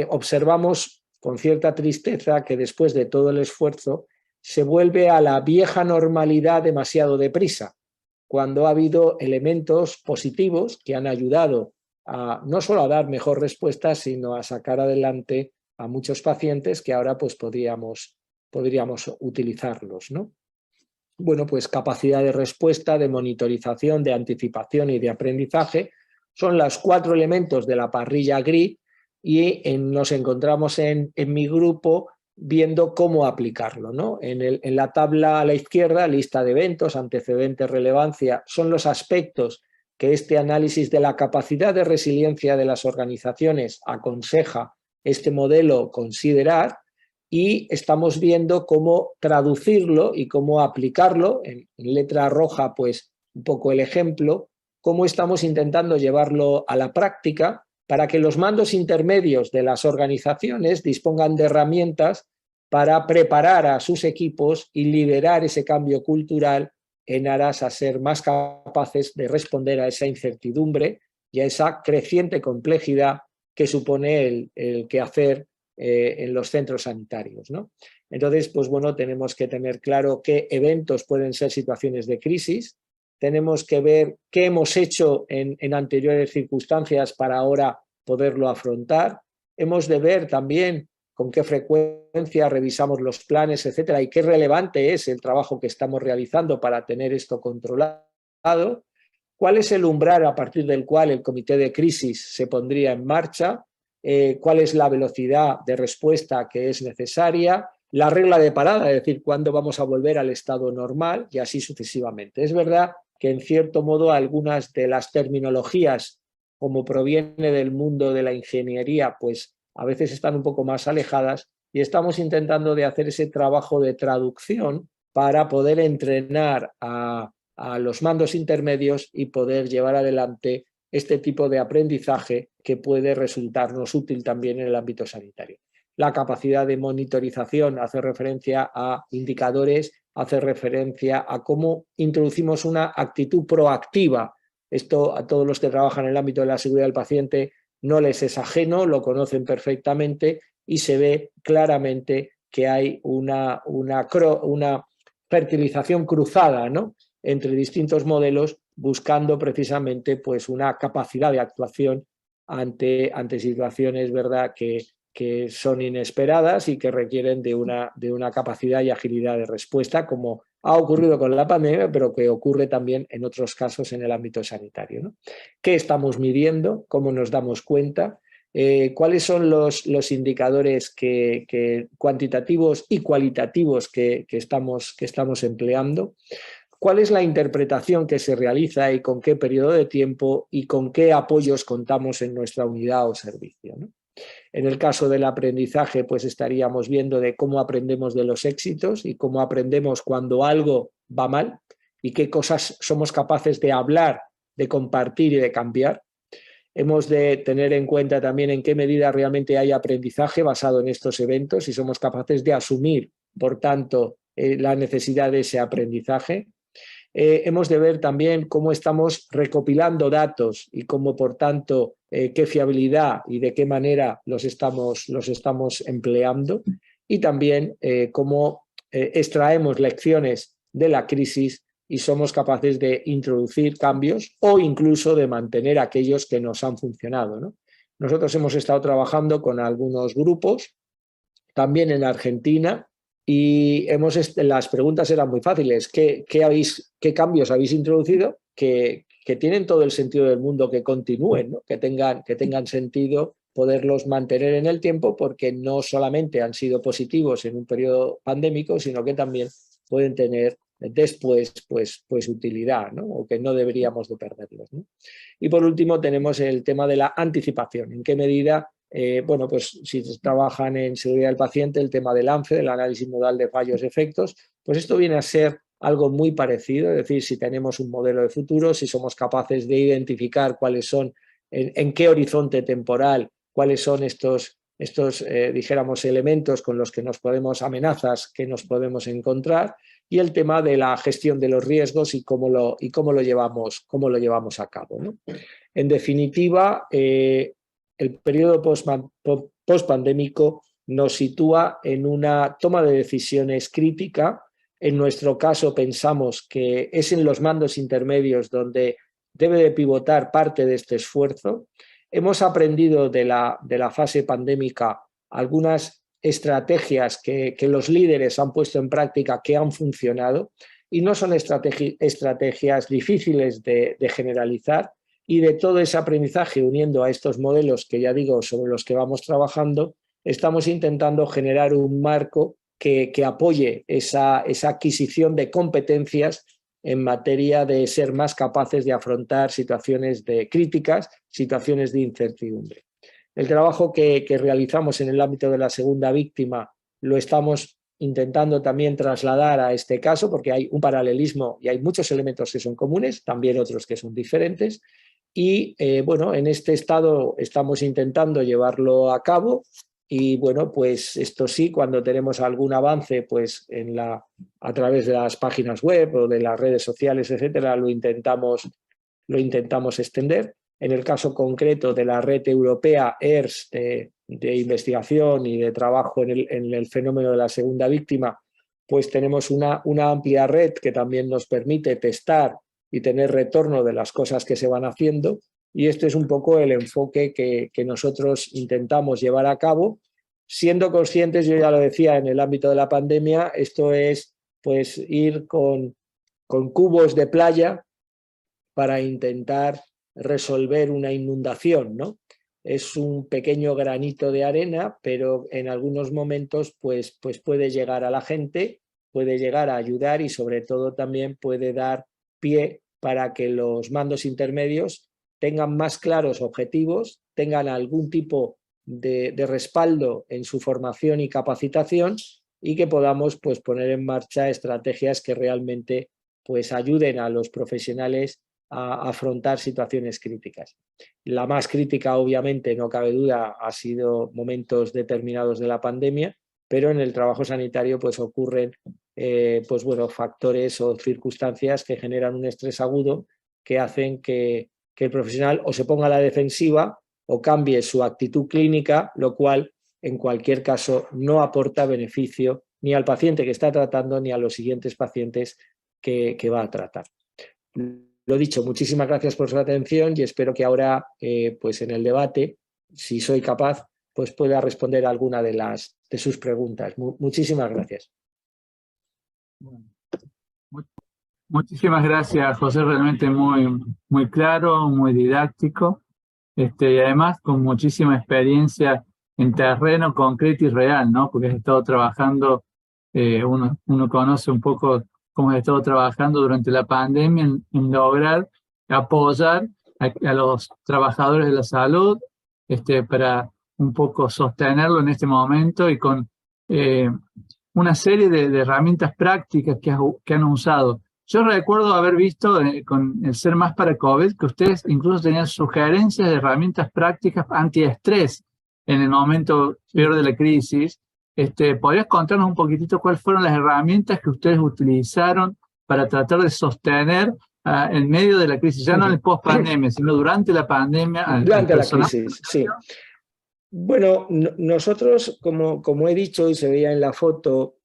observamos con cierta tristeza que después de todo el esfuerzo se vuelve a la vieja normalidad demasiado deprisa, cuando ha habido elementos positivos que han ayudado no solo a dar mejor respuesta, sino a sacar adelante a muchos pacientes que ahora pues podríamos utilizarlos, ¿no? Bueno, pues capacidad de respuesta, de monitorización, de anticipación y de aprendizaje, Son los 4 elementos de la parrilla GRID y nos encontramos en mi grupo viendo cómo aplicarlo, ¿no? En la tabla a la izquierda, lista de eventos, antecedentes, relevancia, son los aspectos que este análisis de la capacidad de resiliencia de las organizaciones aconseja este modelo considerar, y estamos viendo cómo traducirlo y cómo aplicarlo. En letra roja, pues un poco el ejemplo, cómo estamos intentando llevarlo a la práctica para que los mandos intermedios de las organizaciones dispongan de herramientas para preparar a sus equipos y liderar ese cambio cultural en aras a ser más capaces de responder a esa incertidumbre y a esa creciente complejidad que supone el quehacer en los centros sanitarios, ¿no? Entonces, pues bueno, tenemos que tener claro qué eventos pueden ser situaciones de crisis, tenemos que ver qué hemos hecho en anteriores circunstancias para ahora poderlo afrontar, hemos de ver también con qué frecuencia revisamos los planes, etcétera, y qué relevante es el trabajo que estamos realizando para tener esto controlado, cuál es el umbral a partir del cual el comité de crisis se pondría en marcha, cuál es la velocidad de respuesta que es necesaria, la regla de parada, es decir, cuándo vamos a volver al estado normal y así sucesivamente. Es verdad que en cierto modo algunas de las terminologías, como proviene del mundo de la ingeniería, pues a veces están un poco más alejadas y estamos intentando de hacer ese trabajo de traducción para poder entrenar a los mandos intermedios y poder llevar adelante este tipo de aprendizaje que puede resultarnos útil también en el ámbito sanitario. La capacidad de monitorización hace referencia a indicadores, hace referencia a cómo introducimos una actitud proactiva. Esto a todos los que trabajan en el ámbito de la seguridad del paciente no les es ajeno, lo conocen perfectamente y se ve claramente que hay una fertilización cruzada, ¿no?, entre distintos modelos, buscando precisamente pues, una capacidad de actuación ante situaciones, ¿verdad?, que son inesperadas y que requieren de una capacidad y agilidad de respuesta, como ha ocurrido con la pandemia, pero que ocurre también en otros casos en el ámbito sanitario, ¿no? ¿Qué estamos midiendo? ¿Cómo nos damos cuenta? ¿Cuáles son los indicadores cuantitativos y cualitativos que estamos empleando? ¿Cuál es la interpretación que se realiza y con qué periodo de tiempo y con qué apoyos contamos en nuestra unidad o servicio, ¿no? En el caso del aprendizaje, pues estaríamos viendo de cómo aprendemos de los éxitos y cómo aprendemos cuando algo va mal y qué cosas somos capaces de hablar, de compartir y de cambiar. Hemos de tener en cuenta también en qué medida realmente hay aprendizaje basado en estos eventos y somos capaces de asumir, por tanto, la necesidad de ese aprendizaje. Hemos de ver también cómo estamos recopilando datos y cómo, por tanto, qué fiabilidad y de qué manera los estamos empleando, y también cómo extraemos lecciones de la crisis y somos capaces de introducir cambios o incluso de mantener aquellos que nos han funcionado, ¿no? Nosotros hemos estado trabajando con algunos grupos, también en Argentina, y las preguntas eran muy fáciles. ¿Qué cambios habéis introducido que tienen todo el sentido del mundo que continúen, ¿no?, que tengan sentido poderlos mantener en el tiempo, porque no solamente han sido positivos en un periodo pandémico, sino que también pueden tener después pues utilidad, ¿no?, o que no deberíamos de perderlos, ¿no? Y por último tenemos el tema de la anticipación. ¿En qué medida? Bueno, pues si trabajan en seguridad del paciente, el tema del ANFE, del análisis modal de fallos y efectos, pues esto viene a ser algo muy parecido, es decir, si tenemos un modelo de futuro, si somos capaces de identificar cuáles son, en qué horizonte temporal, cuáles son estos dijéramos, elementos con los que amenazas que nos podemos encontrar, y el tema de la gestión de los riesgos y cómo lo llevamos a cabo, ¿no? En definitiva, el periodo pospandémico nos sitúa en una toma de decisiones crítica. En nuestro caso pensamos que es en los mandos intermedios donde debe de pivotar parte de este esfuerzo. Hemos aprendido de la fase pandémica algunas estrategias que los líderes han puesto en práctica que han funcionado, y no son estrategias difíciles de generalizar. y de todo ese aprendizaje, uniendo a estos modelos que ya digo sobre los que vamos trabajando, estamos intentando generar un marco que apoye esa adquisición de competencias en materia de ser más capaces de afrontar situaciones de críticas, situaciones de incertidumbre. El trabajo que realizamos en el ámbito de la segunda víctima lo estamos intentando también trasladar a este caso, porque hay un paralelismo y hay muchos elementos que son comunes, también otros que son diferentes. Y bueno, en este estado estamos intentando llevarlo a cabo. Y bueno, pues esto sí, cuando tenemos algún avance, pues a través de las páginas web o de las redes sociales, etcétera, lo intentamos extender. En el caso concreto de la red europea ERS de investigación y de trabajo en el fenómeno de la segunda víctima, pues tenemos una amplia red que también nos permite testar y tener retorno de las cosas que se van haciendo. Y este es un poco el enfoque que nosotros intentamos llevar a cabo, siendo conscientes, yo ya lo decía en el ámbito de la pandemia, esto es pues ir con cubos de playa para intentar resolver una inundación, ¿no? Es un pequeño granito de arena, pero en algunos momentos pues puede llegar a la gente, puede llegar a ayudar y sobre todo también puede dar pie para que los mandos intermedios tengan más claros objetivos, tengan algún tipo de respaldo en su formación y capacitación y que podamos pues poner en marcha estrategias que realmente pues ayuden a los profesionales a afrontar situaciones críticas. La más crítica, obviamente, no cabe duda, ha sido momentos determinados de la pandemia, pero en el trabajo sanitario pues ocurren pues, bueno, factores o circunstancias que generan un estrés agudo que hacen que el profesional o se ponga a la defensiva o cambie su actitud clínica, lo cual en cualquier caso no aporta beneficio ni al paciente que está tratando ni a los siguientes pacientes que va a tratar. Lo dicho, muchísimas gracias por su atención y espero que ahora, pues en el debate, si soy capaz, pues pueda responder a alguna de sus preguntas. Muchísimas gracias. Muchísimas gracias, José, realmente muy claro, muy didáctico, y además con muchísima experiencia en terreno concreto y real, ¿no? Porque has estado trabajando, uno conoce un poco cómo has estado trabajando durante la pandemia en lograr apoyar a los trabajadores de la salud, para un poco sostenerlo en este momento y con una serie de herramientas prácticas que han usado. Yo recuerdo haber visto con el Ser Más para COVID que ustedes incluso tenían sugerencias de herramientas prácticas antiestrés en el momento peor de la crisis. ¿Podrías contarnos un poquitito cuáles fueron las herramientas que ustedes utilizaron para tratar de sostener en medio de la crisis, ya no en el post-pandemia, sino durante la pandemia? Durante la crisis, sí. Bueno, nosotros, como he dicho y se veía en la foto,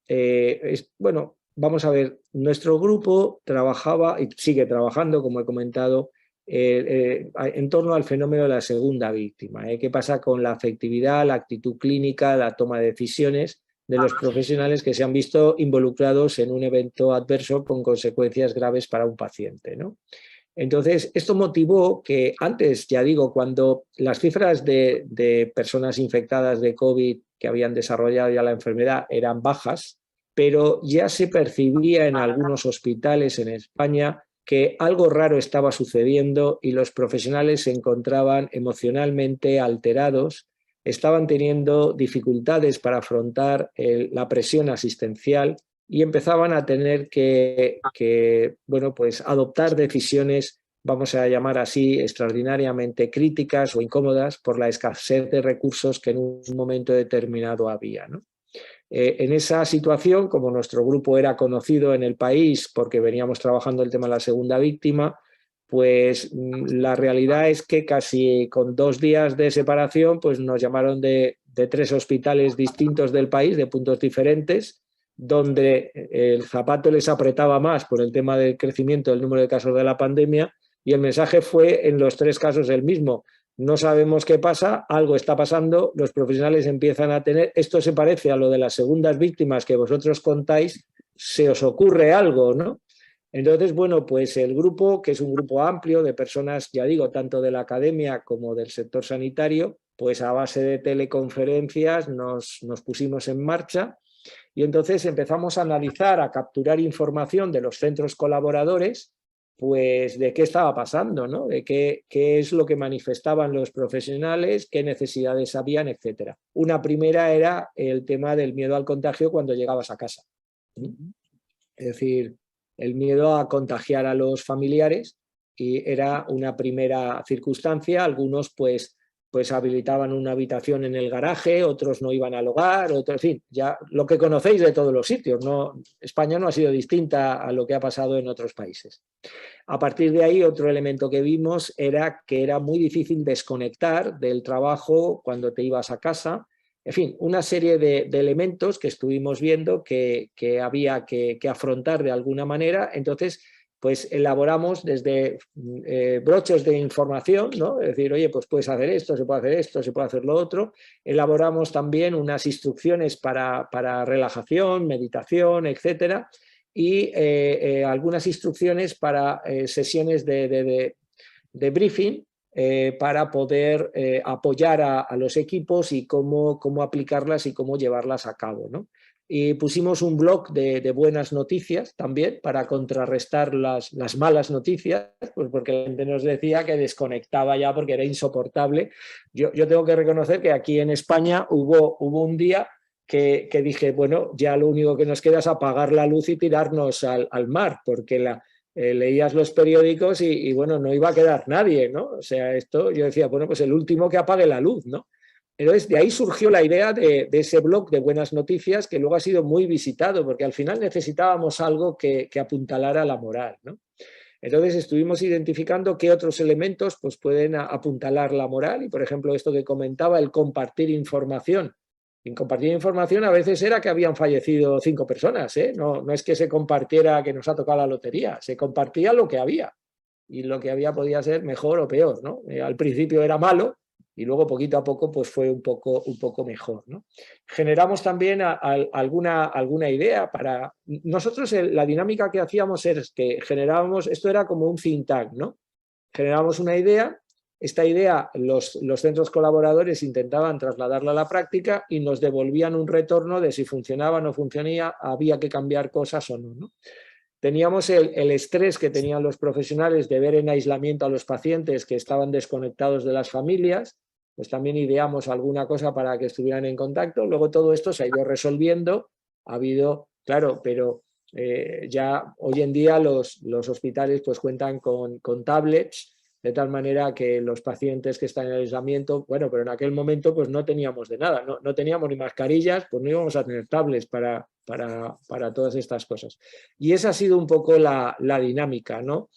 bueno, vamos a ver, nuestro grupo trabajaba y sigue trabajando, como he comentado, en torno al fenómeno de la segunda víctima. ¿Qué pasa con la afectividad, la actitud clínica, la toma de decisiones de los profesionales que se han visto involucrados en un evento adverso con consecuencias graves para un paciente, ¿no? Entonces, esto motivó que antes, ya digo, cuando las cifras de personas infectadas de COVID que habían desarrollado ya la enfermedad eran bajas, pero ya se percibía en algunos hospitales en España que algo raro estaba sucediendo y los profesionales se encontraban emocionalmente alterados, estaban teniendo dificultades para afrontar la presión asistencial y empezaban a tener que bueno, pues adoptar decisiones, vamos a llamar así, extraordinariamente críticas o incómodas por la escasez de recursos que en un momento determinado había, ¿no? En esa situación, como nuestro grupo era conocido en el país porque veníamos trabajando el tema de la segunda víctima, pues la realidad es que casi con 2 días de separación pues nos llamaron de 3 hospitales distintos del país, de puntos diferentes, donde el zapato les apretaba más por el tema del crecimiento del número de casos de la pandemia y el mensaje fue en los 3 casos el mismo. No sabemos qué pasa, algo está pasando, los profesionales empiezan a tener, esto se parece a lo de las segundas víctimas que vosotros contáis, se os ocurre algo, ¿no? Entonces, bueno, pues el grupo, que es un grupo amplio de personas, ya digo, tanto de la academia como del sector sanitario, pues a base de teleconferencias nos pusimos en marcha y entonces empezamos a analizar, a capturar información de los centros colaboradores, pues de qué estaba pasando, ¿no? De qué es lo que manifestaban los profesionales, qué necesidades habían, etc. Una primera era el tema del miedo al contagio cuando llegabas a casa. Es decir, el miedo a contagiar a los familiares, y era una primera circunstancia. Algunos pues habilitaban una habitación en el garaje, otros no iban al hogar, otros, en fin, ya lo que conocéis de todos los sitios, ¿no? España no ha sido distinta a lo que ha pasado en otros países. A partir de ahí, otro elemento que vimos era que era muy difícil desconectar del trabajo cuando te ibas a casa. En fin, una serie de elementos que estuvimos viendo que había que afrontar de alguna manera. Entonces, pues elaboramos desde broches de información, ¿no? Es decir, oye, pues puedes hacer esto, se puede hacer esto, se puede hacer lo otro. Elaboramos también unas instrucciones para relajación, meditación, etcétera, y algunas instrucciones para sesiones de briefing, para poder apoyar a los equipos y cómo aplicarlas y cómo llevarlas a cabo, ¿no? Y pusimos un blog de buenas noticias también para contrarrestar las malas noticias, pues porque la gente nos decía que desconectaba ya porque era insoportable. Yo tengo que reconocer que aquí en España hubo un día que dije, bueno, ya lo único que nos queda es apagar la luz y tirarnos al mar, porque leías los periódicos y bueno, no iba a quedar nadie, ¿no? O sea, esto yo decía, bueno, pues el último que apague la luz, ¿no? Entonces, de ahí surgió la idea de ese blog de buenas noticias, que luego ha sido muy visitado, porque al final necesitábamos algo que apuntalara la moral, ¿no? Entonces estuvimos identificando qué otros elementos pues, pueden apuntalar la moral, y por ejemplo esto que comentaba, el compartir información. En compartir información a veces era que habían fallecido 5 personas, ¿eh? No es que se compartiera que nos ha tocado la lotería, se compartía lo que había, y lo que había podía ser mejor o peor, ¿no? Al principio era malo y luego poquito a poco pues fue un poco mejor, ¿no? Generamos también alguna idea para... Nosotros la dinámica que hacíamos es que generábamos, esto era como un think tank, ¿no? Generábamos una idea. Esta idea los centros colaboradores intentaban trasladarla a la práctica y nos devolvían un retorno de si funcionaba o no funcionaba, había que cambiar cosas o no, ¿no? Teníamos el estrés que tenían los profesionales de ver en aislamiento a los pacientes que estaban desconectados de las familias, pues también ideamos alguna cosa para que estuvieran en contacto. Luego todo esto se ha ido resolviendo, ha habido, claro, pero ya hoy en día los hospitales pues cuentan con tablets, de tal manera que los pacientes que están en aislamiento, bueno, pero en aquel momento pues no teníamos de nada, no teníamos ni mascarillas, pues no íbamos a tener tablets para todas estas cosas. Y esa ha sido un poco la dinámica, ¿no?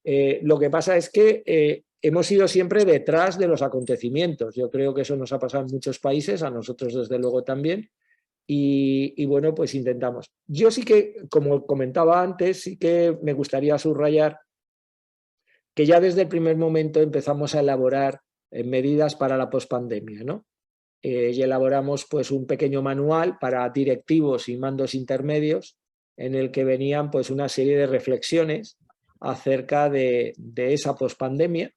Lo que pasa es que hemos ido siempre detrás de los acontecimientos. Yo creo que eso nos ha pasado en muchos países, a nosotros desde luego también. Y bueno, pues intentamos. Yo sí que, como comentaba antes, sí que me gustaría subrayar que ya desde el primer momento empezamos a elaborar medidas para la pospandemia, ¿no? Y elaboramos pues un pequeño manual para directivos y mandos intermedios en el que venían pues una serie de reflexiones acerca de esa pospandemia,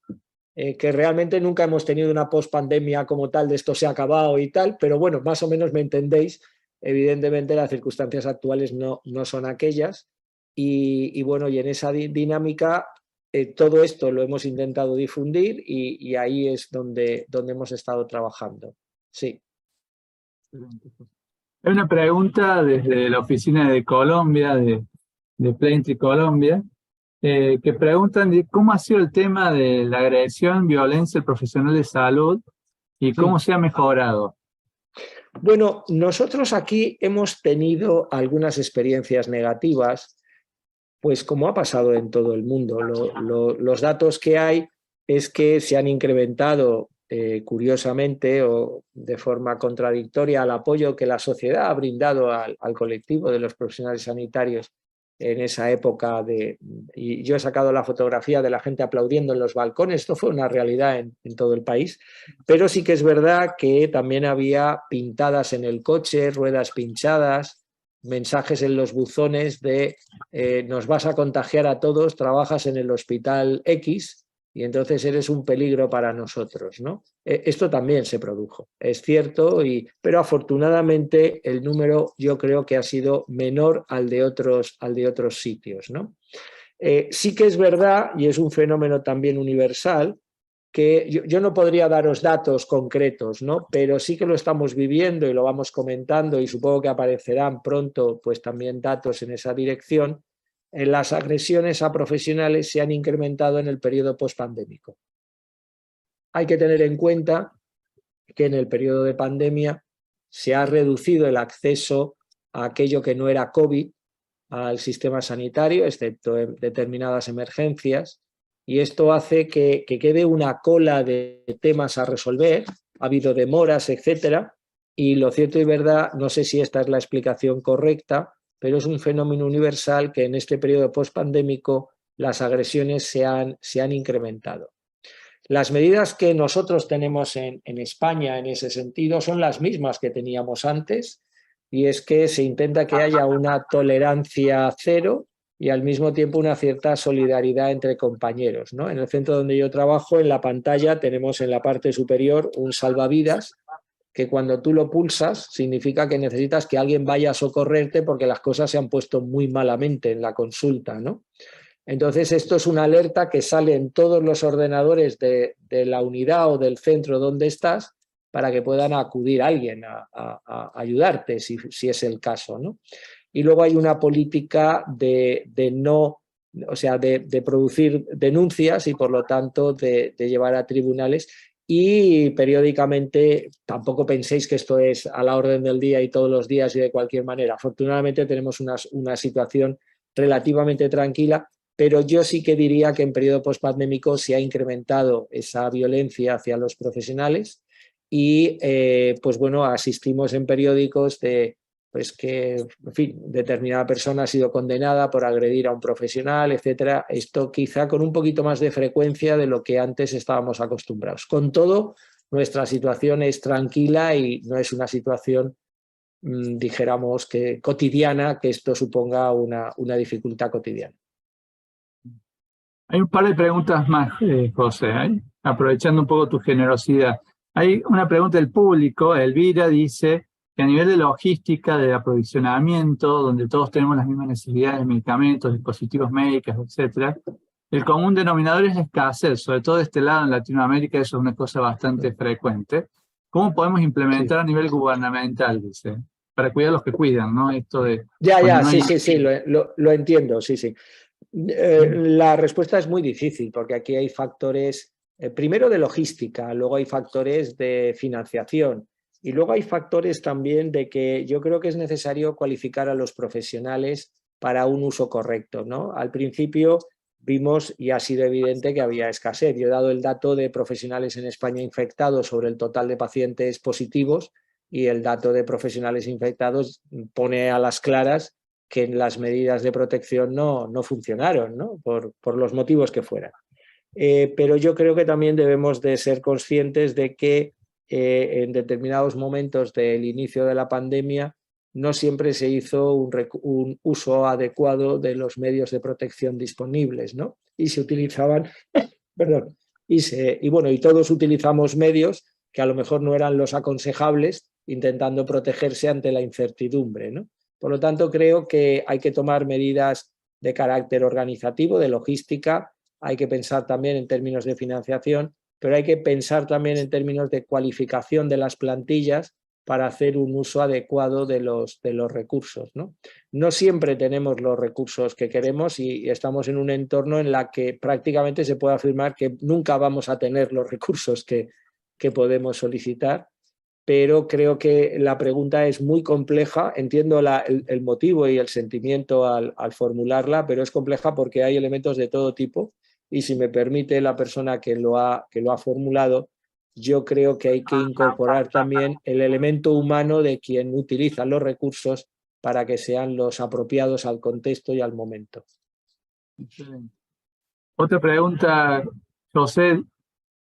que realmente nunca hemos tenido una pospandemia como tal, de esto se ha acabado y tal, pero bueno, más o menos me entendéis. Evidentemente las circunstancias actuales no son aquellas, y bueno, y en esa dinámica todo esto lo hemos intentado difundir, y ahí es donde hemos estado trabajando. Sí. Hay una pregunta desde la oficina de Colombia, de Plaintree Colombia, que preguntan cómo ha sido el tema de la agresión, violencia profesional de salud y cómo se ha mejorado. Bueno, nosotros aquí hemos tenido algunas experiencias negativas, pues como ha pasado en todo el mundo. Los datos que hay es que se han incrementado curiosamente o de forma contradictoria al apoyo que la sociedad ha brindado al colectivo de los profesionales sanitarios en esa época. Y yo he sacado la fotografía de la gente aplaudiendo en los balcones. Esto fue una realidad en todo el país, pero sí que es verdad que también había pintadas en el coche, ruedas pinchadas, mensajes en los buzones de nos vas a contagiar a todos, trabajas en el hospital X y entonces eres un peligro para nosotros, ¿no? Esto también se produjo, es cierto, pero afortunadamente el número yo creo que ha sido menor al de otros sitios, ¿no? Sí que es verdad, y es un fenómeno también universal, que yo no podría daros datos concretos, ¿no? Pero sí que lo estamos viviendo y lo vamos comentando y supongo que aparecerán pronto pues también datos en esa dirección. Las agresiones a profesionales se han incrementado en el periodo postpandémico. Hay que tener en cuenta que en el periodo de pandemia se ha reducido el acceso a aquello que no era COVID al sistema sanitario, excepto en determinadas emergencias, y esto hace que quede una cola de temas a resolver, ha habido demoras, etcétera, y lo cierto y verdad, no sé si esta es la explicación correcta, pero es un fenómeno universal que en este periodo postpandémico las agresiones se han incrementado. Las medidas que nosotros tenemos en España en ese sentido son las mismas que teníamos antes, y es que se intenta que haya una tolerancia cero y al mismo tiempo una cierta solidaridad entre compañeros, ¿no? En el centro donde yo trabajo, en la pantalla tenemos en la parte superior un salvavidas que cuando tú lo pulsas significa que necesitas que alguien vaya a socorrerte porque las cosas se han puesto muy malamente en la consulta, ¿no? Entonces esto es una alerta que sale en todos los ordenadores de la unidad o del centro donde estás para que puedan acudir a alguien a ayudarte si es el caso, ¿no? Y luego hay una política de no, o sea, de producir denuncias y por lo tanto de llevar a tribunales, y periódicamente, tampoco penséis que esto es a la orden del día y todos los días y de cualquier manera. Afortunadamente tenemos una situación relativamente tranquila, pero yo sí que diría que en periodo postpandémico se ha incrementado esa violencia hacia los profesionales y pues bueno, asistimos en periódicos de pues que, en fin, determinada persona ha sido condenada por agredir a un profesional, etcétera. Esto quizá con un poquito más de frecuencia de lo que antes estábamos acostumbrados. Con todo, nuestra situación es tranquila y no es una situación, dijéramos, que cotidiana, que esto suponga una dificultad cotidiana. Hay un par de preguntas más, José, aprovechando un poco tu generosidad. Hay una pregunta del público. Elvira dice que a nivel de logística, de aprovisionamiento, donde todos tenemos las mismas necesidades de medicamentos, dispositivos médicos, etcétera, el común denominador es la escasez, sobre todo de este lado en Latinoamérica, eso es una cosa bastante frecuente. ¿Cómo podemos implementar a nivel gubernamental, dice, para cuidar a los que cuidan, ¿no? Esto de... Ya, no sí, hay... sí, lo entiendo, sí, sí. La respuesta es muy difícil porque aquí hay factores, primero de logística, luego hay factores de financiación y luego hay factores también de que yo creo que es necesario cualificar a los profesionales para un uso correcto, ¿no? Al principio vimos y ha sido evidente que había escasez. Yo he dado el dato de profesionales en España infectados sobre el total de pacientes positivos y el dato de profesionales infectados pone a las claras que las medidas de protección no funcionaron, ¿no? Por los motivos que fueran. Pero yo creo que también debemos de ser conscientes de que en determinados momentos del inicio de la pandemia no siempre se hizo un uso adecuado de los medios de protección disponibles, ¿no? Y se utilizaban, perdón, y todos utilizamos medios que a lo mejor no eran los aconsejables, intentando protegerse ante la incertidumbre, ¿no? Por lo tanto, creo que hay que tomar medidas de carácter organizativo, de logística, hay que pensar también en términos de financiación, pero hay que pensar también en términos de cualificación de las plantillas para hacer un uso adecuado de los recursos, ¿no? No siempre tenemos los recursos que queremos y estamos en un entorno en el que prácticamente se puede afirmar que nunca vamos a tener los recursos que podemos solicitar. Pero creo que la pregunta es muy compleja. Entiendo el motivo y el sentimiento al formularla, pero es compleja porque hay elementos de todo tipo y si me permite la persona que lo ha formulado, yo creo que hay que incorporar también el elemento humano de quien utiliza los recursos para que sean los apropiados al contexto y al momento. Excelente. Otra pregunta, José,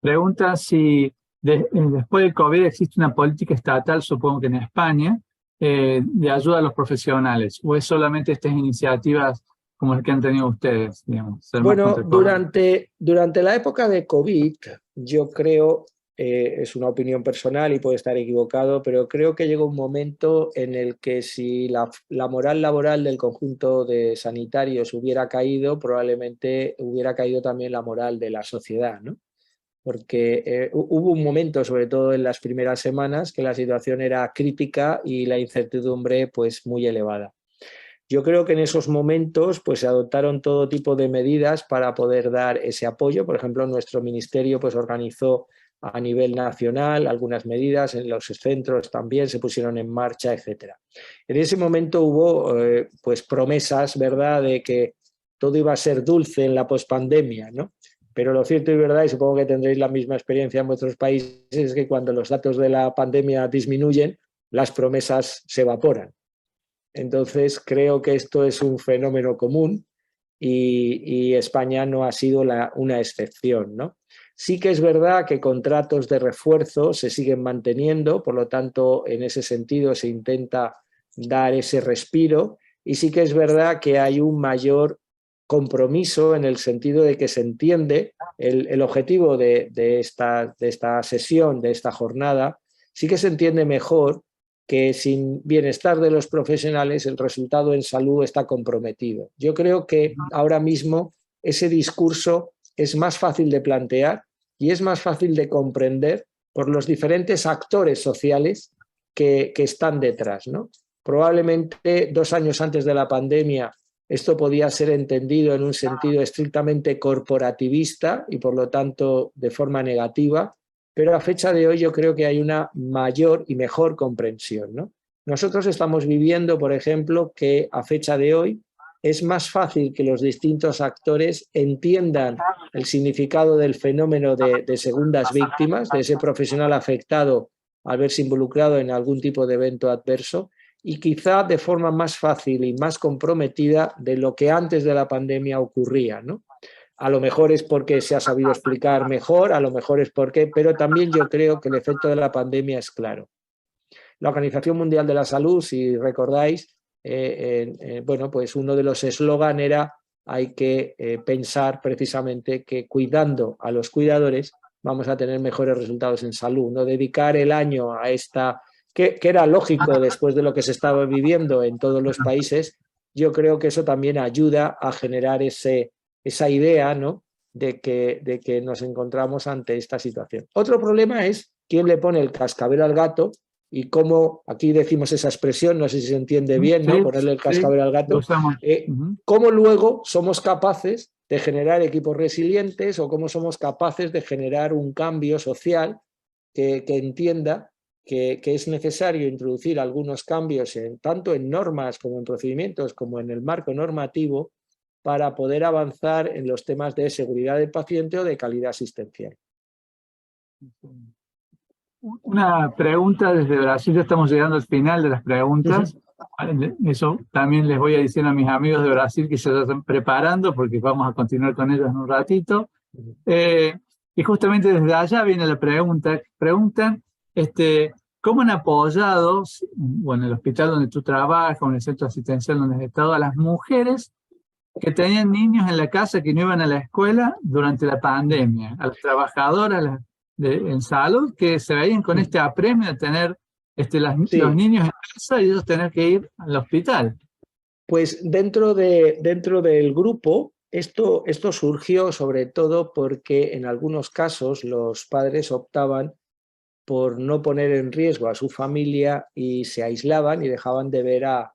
pregunta si después del COVID existe una política estatal, supongo que en España, de ayuda a los profesionales? ¿O es solamente estas iniciativas como las que han tenido ustedes, digamos, ser más Bueno, contra el COVID? durante la época de COVID, yo creo, es una opinión personal y puede estar equivocado, pero creo que llegó un momento en el que si la moral laboral del conjunto de sanitarios hubiera caído, probablemente hubiera caído también la moral de la sociedad, ¿no? Porque hubo un momento, sobre todo en las primeras semanas, que la situación era crítica y la incertidumbre pues muy elevada. Yo creo que en esos momentos pues, se adoptaron todo tipo de medidas para poder dar ese apoyo. Por ejemplo, nuestro ministerio pues, organizó a nivel nacional algunas medidas, en los centros también se pusieron en marcha, etcétera. En ese momento hubo pues, promesas, ¿verdad?, de que todo iba a ser dulce en la pospandemia, ¿no? Pero lo cierto y verdad, y supongo que tendréis la misma experiencia en vuestros países, es que cuando los datos de la pandemia disminuyen, las promesas se evaporan. Entonces, creo que esto es un fenómeno común y España no ha sido una excepción, ¿no? Sí que es verdad que contratos de refuerzo se siguen manteniendo, por lo tanto, en ese sentido se intenta dar ese respiro y sí que es verdad que hay un mayor compromiso en el sentido de que se entiende el objetivo de esta sesión, de esta jornada, sí que se entiende mejor que sin bienestar de los profesionales el resultado en salud está comprometido. Yo creo que ahora mismo ese discurso es más fácil de plantear y es más fácil de comprender por los diferentes actores sociales que están detrás, ¿no? Probablemente 2 años antes de la pandemia esto podía ser entendido en un sentido estrictamente corporativista y por lo tanto de forma negativa, pero a fecha de hoy yo creo que hay una mayor y mejor comprensión, ¿no? Nosotros estamos viviendo, por ejemplo, que a fecha de hoy es más fácil que los distintos actores entiendan el significado del fenómeno de segundas víctimas, de ese profesional afectado al verse involucrado en algún tipo de evento adverso, y quizá de forma más fácil y más comprometida de lo que antes de la pandemia ocurría, ¿no? A lo mejor es porque se ha sabido explicar mejor, a lo mejor es porque, pero también yo creo que el efecto de la pandemia es claro. La Organización Mundial de la Salud, si recordáis, bueno, pues uno de los eslogan era hay que pensar precisamente que cuidando a los cuidadores vamos a tener mejores resultados en salud, no dedicar el año a esta, que era lógico después de lo que se estaba viviendo en todos los países. Yo creo que eso también ayuda a generar esa idea, ¿no?, de que nos encontramos ante esta situación. Otro problema es quién le pone el cascabel al gato y cómo, aquí decimos esa expresión, no sé si se entiende bien, ¿no?, Sí, ponerle el sí, cascabel al lo gato, usamos. Ujú. cómo luego somos capaces de generar equipos resilientes o cómo somos capaces de generar un cambio social que entienda que es necesario introducir algunos cambios tanto en normas como en procedimientos como en el marco normativo para poder avanzar en los temas de seguridad del paciente o de calidad asistencial. Una pregunta desde Brasil, ya estamos llegando al final de las preguntas. Eso también les voy a decir a mis amigos de Brasil que se están preparando porque vamos a continuar con ellos en un ratito. Y justamente desde allá viene la pregunta. Preguntan, ¿cómo han apoyado, bueno, el hospital donde tú trabajas, en el centro asistencial donde has estado, a las mujeres que tenían niños en la casa que no iban a la escuela durante la pandemia, a las trabajadoras en salud que se veían con este apremio de tener los Sí, niños en casa y ellos tener que ir al hospital? pues dentro del grupo esto surgió sobre todo porque en algunos casos los padres optaban por no poner en riesgo a su familia y se aislaban y dejaban de ver a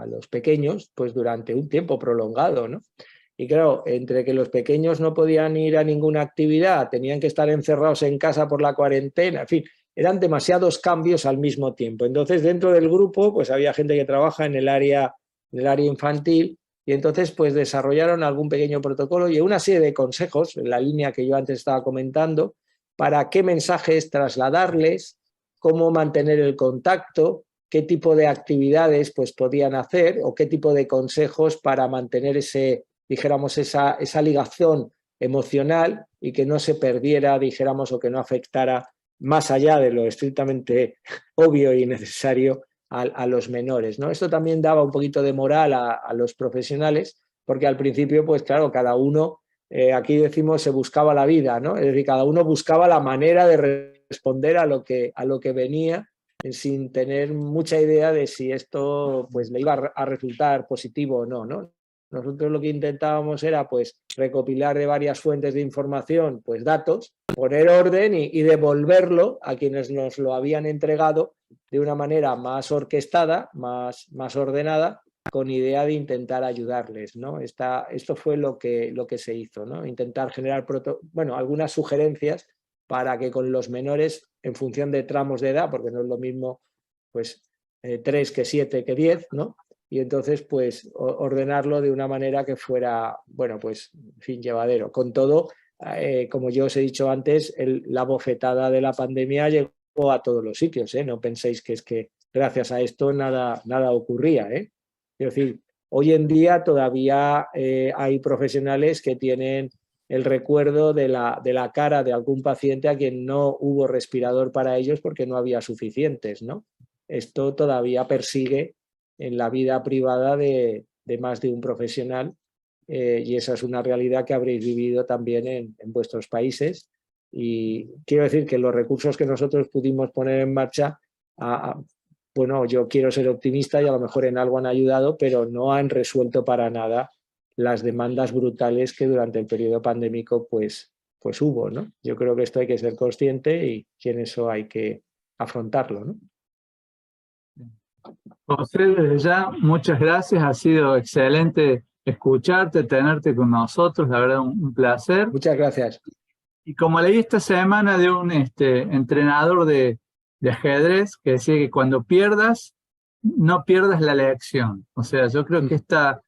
los pequeños pues durante un tiempo prolongado, ¿no? Y claro, entre que los pequeños no podían ir a ninguna actividad, tenían que estar encerrados en casa por la cuarentena, en fin, eran demasiados cambios al mismo tiempo. Entonces, dentro del grupo, pues había gente que trabaja en el área infantil y entonces pues desarrollaron algún pequeño protocolo y una serie de consejos en la línea que yo antes estaba comentando para qué mensajes trasladarles, cómo mantener el contacto, qué tipo de actividades pues podían hacer o qué tipo de consejos para mantener dijéramos, esa ligación emocional y que no se perdiera, dijéramos, o que no afectara más allá de lo estrictamente obvio y necesario a los menores, ¿no? Esto también daba un poquito de moral a los profesionales, porque al principio, pues claro, cada uno, aquí decimos, se buscaba la vida, ¿no? Es decir, cada uno buscaba la manera de responder a lo que venía, sin tener mucha idea de si esto pues le iba a resultar positivo o no, ¿no? Nosotros lo que intentábamos era pues recopilar de varias fuentes de información pues datos, poner orden y devolverlo a quienes nos lo habían entregado de una manera más orquestada, más ordenada, con idea de intentar ayudarles, ¿no? Esto fue lo que se hizo, ¿no? Intentar generar algunas sugerencias para que con los menores, en función de tramos de edad, porque no es lo mismo pues 3 que 7 que 10, ¿no? Y entonces pues ordenarlo de una manera que fuera, bueno, pues en fin, llevadero. Con todo, como yo os he dicho antes, la bofetada de la pandemia llegó a todos los sitios, ¿eh? No penséis que es que gracias a esto nada ocurría, ¿eh? Es decir, hoy en día todavía hay profesionales que tienen el recuerdo de la cara de algún paciente a quien no hubo respirador para ellos porque no había suficientes, ¿no? Esto todavía persigue en la vida privada de más de un profesional, y esa es una realidad que habréis vivido también en vuestros países. Y quiero decir que los recursos que nosotros pudimos poner en marcha, bueno, yo quiero ser optimista y a lo mejor en algo han ayudado, pero no han resuelto para nada las demandas brutales que durante el periodo pandémico pues hubo, ¿no? Yo creo que esto hay que ser consciente y en eso hay que afrontarlo, ¿no? José, desde ya, muchas gracias. Ha sido excelente escucharte, tenerte con nosotros. La verdad, un placer. Muchas gracias. Y como leí esta semana de un entrenador de ajedrez que decía que cuando pierdas, no pierdas la lección. O sea, yo creo que esta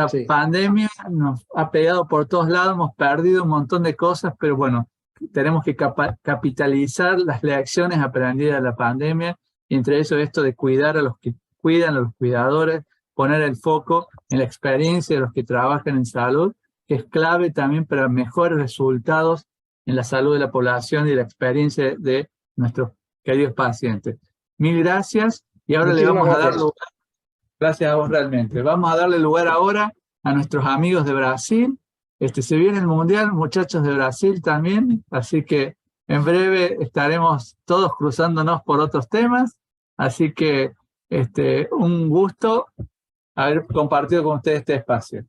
Sí. pandemia nos ha pegado por todos lados, hemos perdido un montón de cosas, pero bueno, tenemos que capitalizar las lecciones aprendidas de la pandemia, y entre eso esto de cuidar a los que cuidan, a los cuidadores, poner el foco en la experiencia de los que trabajan en salud, que es clave también para mejores resultados en la salud de la población y la experiencia de nuestros queridos pacientes. Mil gracias, y ahora le vamos a dar lugar. Gracias a vos realmente. Vamos a darle lugar ahora a nuestros amigos de Brasil. Se viene el Mundial, muchachos de Brasil también, así que en breve estaremos todos cruzándonos por otros temas. Así que un gusto haber compartido con ustedes este espacio.